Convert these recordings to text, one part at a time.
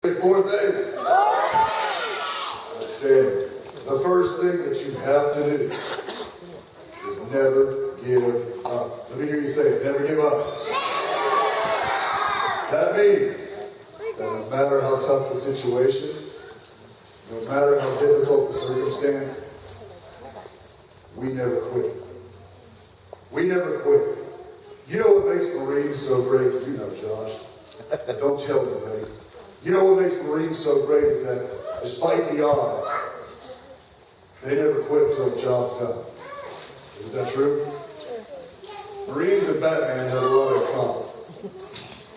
Fourth thing. Outstanding. The first thing that you have to do is never give up. Let me hear you say it. Never give up. That means that no matter how tough the situation, no matter how difficult the circumstance, we never quit. We never quit. You know what makes Marines so great? You know, Josh. Don't tell anybody. You know what makes Marines so great is that despite the odds, they never quit until the job's done. Isn't that true? Marines and Batman have a lot in common.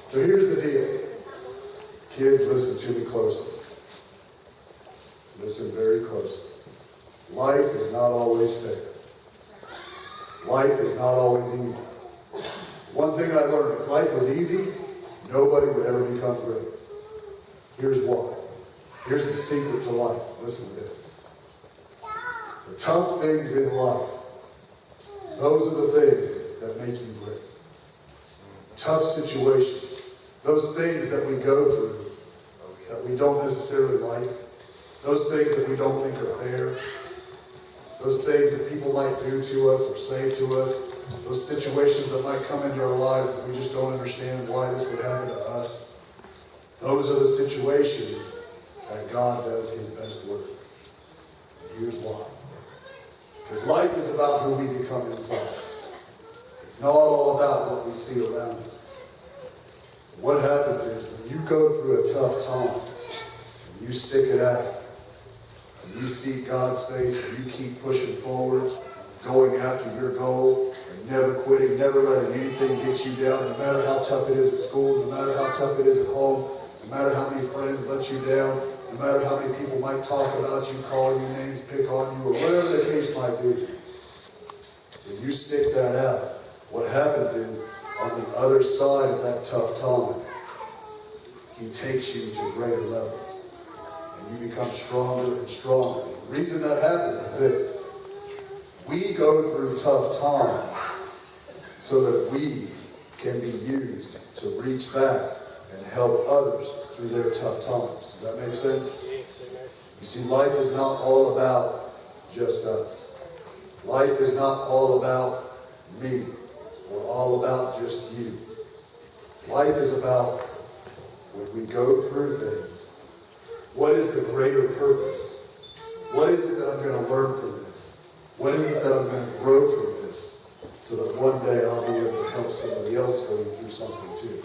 So here's the deal. Kids, listen to me closely. Listen very closely. Life is not always fair. Life is not always easy. One thing I learned, if life was easy, nobody would ever become great. Here's why. Here's the secret to life. Listen to this. The tough things in life, those are the things that make you great. Tough situations, those things that we go through that we don't necessarily like, those things that we don't think are fair, those things that people might do to us or say to us, those situations that might come into our lives that we just don't understand why this would happen to us. Those are the situations that God does His best work. And here's why. Because life is about who we become inside. It's not all about what we see around us. What happens is when you go through a tough time, and you stick it out, and you see God's face, and you keep pushing forward, going after your goal, and never quitting, never letting anything get you down, no matter how tough it is at school, no matter how tough it is at home, no matter how many friends let you down, no matter how many people might talk about you, call you names, pick on you, or whatever the case might be. When you stick that out, what happens is, on the other side of that tough time, He takes you to greater levels. And you become stronger and stronger. The reason that happens is this. We go through tough times so that we can be used to reach back and help others through their tough times. Does that make sense? You see, life is not all about just us. Life is not all about me or all about just you. Life is about when we go through things, what is the greater purpose? What is it that I'm going to learn from this? What is it that I'm going to grow from this so that one day I'll be able to help somebody else going through something too?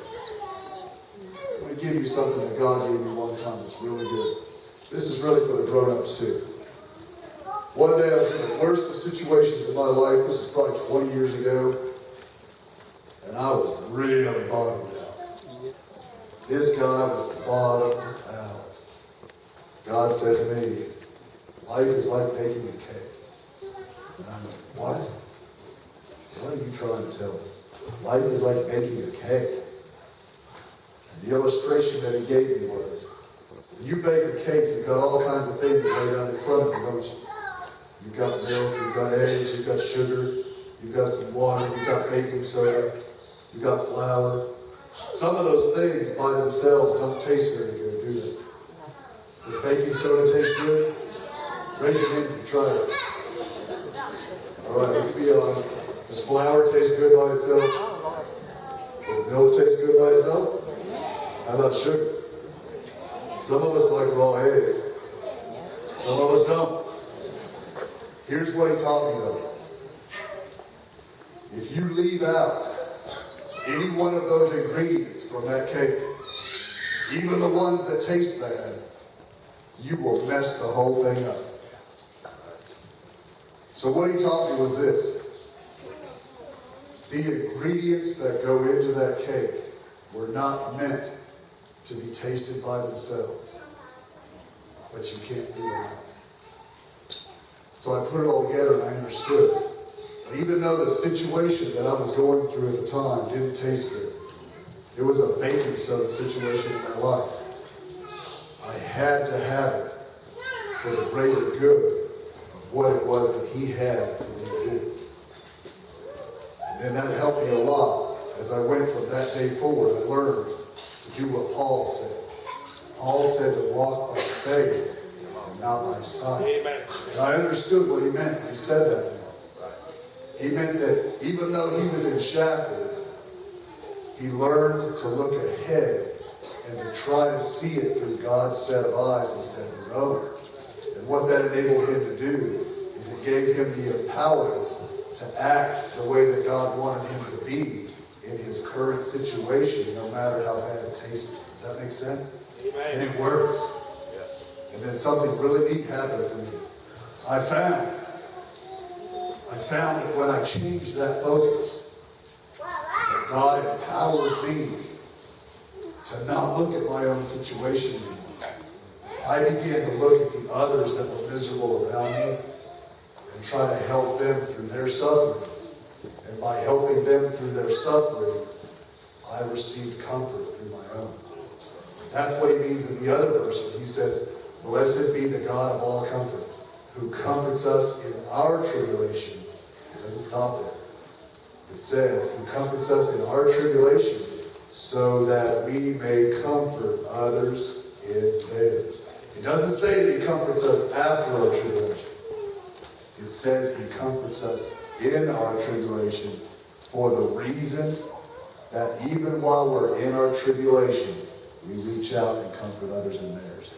I'm going to give you something that God gave me one time that's really good. This is really for the grown-ups too. One day I was in the worst of situations in my life. This is probably 20 years ago. And I was really bottomed out. This guy was bottomed out. God said to me, life is like baking a cake. And I went, what? What are you trying to tell me? Life is like baking a cake. The illustration that he gave me was, when you bake a cake, you've got all kinds of things laid out in front of you, don't you? You've got milk, you've got eggs, you've got sugar, you've got some water, you've got baking soda, you've got flour. Some of those things by themselves don't taste very good, do they? Does baking soda taste good? Raise your hand if you try it. All right, let me be honest. Does flour taste good by itself? Does milk taste good by itself? How about sugar? Some of us like raw eggs. Some of us don't. Here's what he taught me though. If you leave out any one of those ingredients from that cake, even the ones that taste bad, you will mess the whole thing up. So what he taught me was this. The ingredients that go into that cake were not meant to be tasted by themselves, but you can't do that. So I put it all together and I understood. And even though the situation that I was going through at the time didn't taste good, it was a baking soda situation in my life, I had to have it for the greater good of what it was that He had for me to do. And then that helped me a lot. As I went from that day forward, I learned to do what Paul said. Paul said to walk by faith and not by sight. And I understood what he meant when he said that. He meant that even though he was in shackles, he learned to look ahead and to try to see it through God's set of eyes instead of his own. And what that enabled him to do is it gave him the empowerment to act the way that God wanted him to be in his current situation, no matter how bad it tasted. Does that make sense? Amen. And it works. Yes. And then something really neat happened for me. I found that when I changed that focus, that God empowered me to not look at my own situation anymore. I began to look at the others that were miserable around me and try to help them through their sufferings. And by helping them through their sufferings, I received comfort through my own. That's what he means in the other verse when he says, "Blessed be the God of all comfort, who comforts us in our tribulation." It doesn't stop there. It says, "Who comforts us in our tribulation, so that we may comfort others in theirs." It doesn't say that he comforts us after our tribulation. It says he comforts us in our tribulation for the reason that even while we're in our tribulation, we reach out and comfort others in theirs.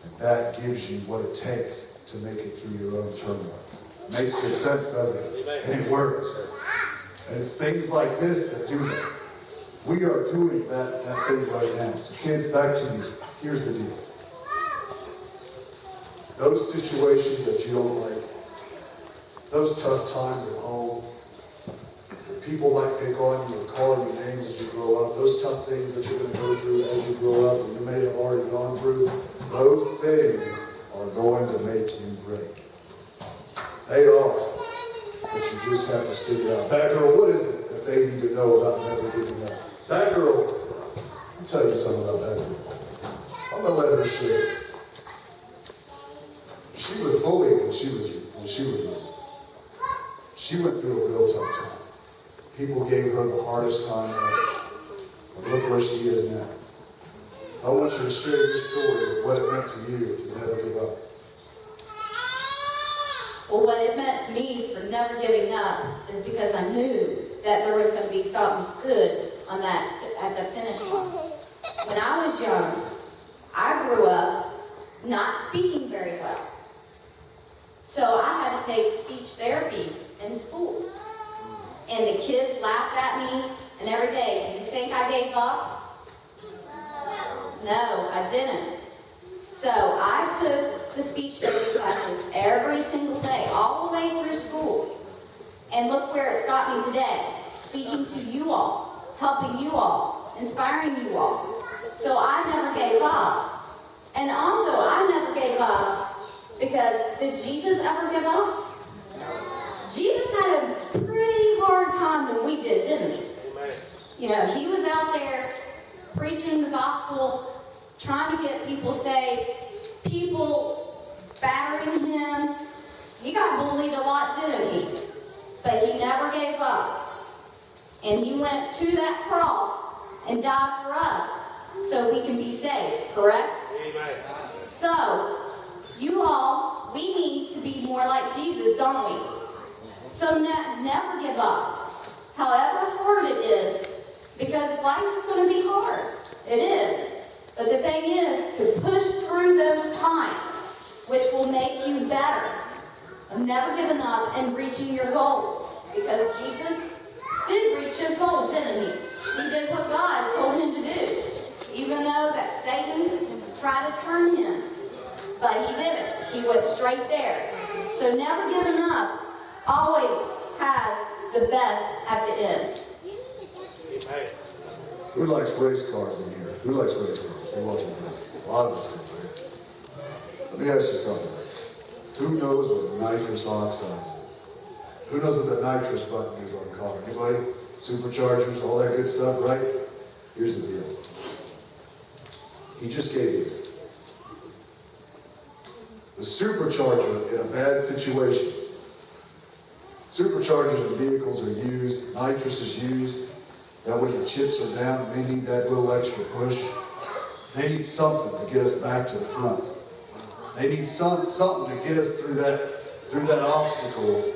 And that gives you what it takes to make it through your own turmoil. It makes good sense, doesn't it? And it works. And it's things like this that do that. We are doing that thing right now. So kids, back to you. Here's the deal. Those situations that you don't like, those tough times at home, where people might pick on you or call you names as you grow up, those tough things that you're going to go through as you grow up and you may have already gone through, those things are going to make you great. They are. But you just have to stick it out. Batgirl, what is it that they need to know about never giving up? Batgirl, let me tell you something about Batgirl. I'm going to let her share. She was bullied when she was young. She went through a real tough time. People gave her the hardest time ever. But look where she is now. I want you to share your story of what it meant to you to never give up. Well, what it meant to me for never giving up is because I knew that there was going to be something good on that at the finish line. When I was young, I grew up not speaking very well. So I had to take speech therapy in school. And the kids laughed at me and every day. And you think I gave up? No, I didn't. So I took the speech therapy classes every single day, all the way through school. And look where it's got me today. Speaking to you all, helping you all, inspiring you all. So I never gave up. And also, I never gave up because did Jesus ever give up? Jesus had a pretty hard time than we did, didn't he? You know, he was out there preaching the gospel, trying to get people saved, people battering him. He got bullied a lot, didn't he? But he never gave up. And he went to that cross and died for us so we can be saved, correct? Amen. So, you all, we need to be more like Jesus, don't we? So never give up, however hard it is, because life is going to be hard. It is. But the thing is to push through those times, which will make you better. Of never giving up and reaching your goals. Because Jesus did reach his goal, didn't he? He did what God told him to do. Even though that Satan tried to turn him. But he didn't. He went straight there. So never giving up always has the best at the end. Amen. Who likes race cars in here? Who likes race cars? You're watching this. A lot of us do. Let me ask you something. Who knows what nitrous oxide is? Who knows what the nitrous button is on a car? Anybody? Superchargers, all that good stuff, right? Here's the deal. He just gave you this. The supercharger in a bad situation. Superchargers in vehicles are used, nitrous is used. That way the chips are down, they need that little extra push. They need something to get us back to the front. They need something to get us through that obstacle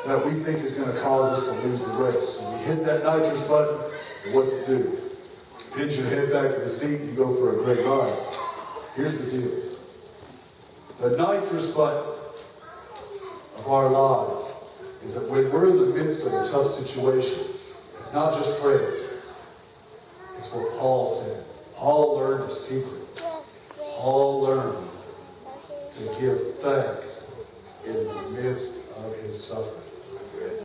that we think is going to cause us to lose the race. So we hit that nitrous button, and what's it do? Pinch your head back to the seat, and you go for a great ride. Here's the deal. The nitrous button of our lives is that when we're in the midst of a tough situation, it's not just prayer. It's what Paul said. Paul learned a secret. Paul learned to give thanks in the midst of his suffering.